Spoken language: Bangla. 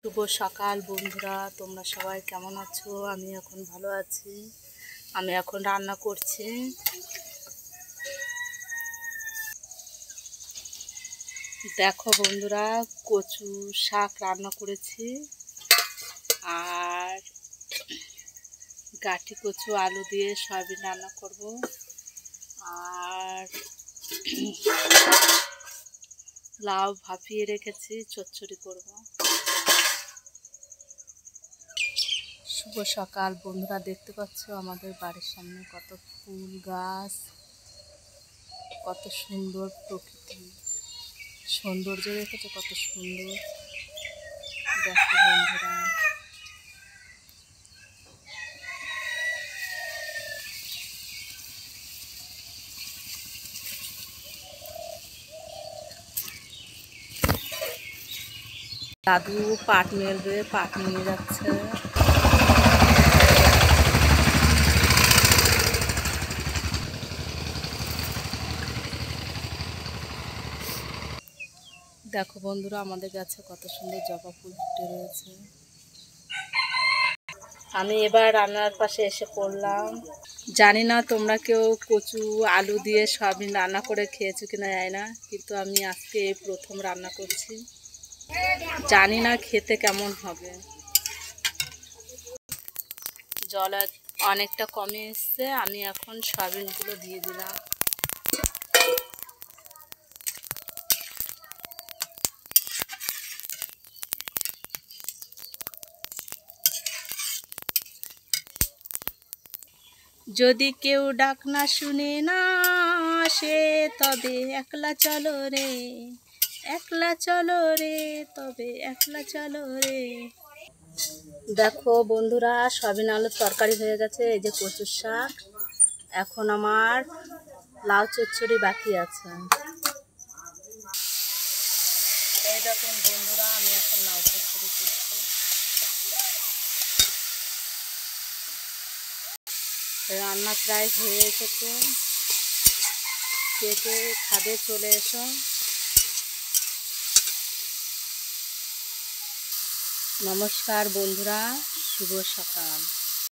শুভ সকাল বন্ধুরা, তোমরা সবাই কেমন আছো? আমি এখন ভালো আছি। আমি এখন রান্না করছি। দেখো বন্ধুরা, কচু শাক রান্না করেছি আর গাঠি কচু আলু দিয়ে সয়াবিন রান্না করব আর লাউ ভাপিয়ে রেখেছি, চচ্চড়ি করব। শুভ সকাল বন্ধুরা, দেখতে পাচ্ছ আমাদের বাড়ির সামনে কত ফুল গাছ, কত সুন্দর প্রকৃতি সৌন্দর্য দেখেছো, কত সুন্দর। দেখো বন্ধুরা, দাদু পাট মেলবে, পাট নিয়ে যাচ্ছে। দেখো বন্ধুরা, আমাদের গাছে কত সুন্দর জবা ফুল ফুটে রয়েছে। আমি এবার রান্নার পাশে এসে পড়লাম। জানি না তোমরা কেউ কচু আলু দিয়ে সয়াবিন রান্না করে খেয়েছো কিনা জানি না, কিন্তু আমি আজকে এই প্রথম রান্না করছি। জানি না খেতে কেমন হবে। জল অনেকটা কমে এসছে, আমি এখন সয়াবিনগুলো দিয়ে দিলাম। যদি কেউ ডাক না শুনে না আসে, তবে একলা চলো রে, একলা চলো রে, তবে একলা চলো রে। দেখো বন্ধুরা, সয়াবিন আলুর তরকারি হয়ে গেছে। এই যে কচুর শাক, এখন আমার লাউ চচ্চড়ি বাকি আছে। এই দেখুন বন্ধুরা, আমি এখন লাউ চচ্চড়ি করছি। রান্না প্রায় হয়ে এসেছে, কে কে খাবে চলে এসো। নমস্কার বন্ধুরা, শুভ সকাল।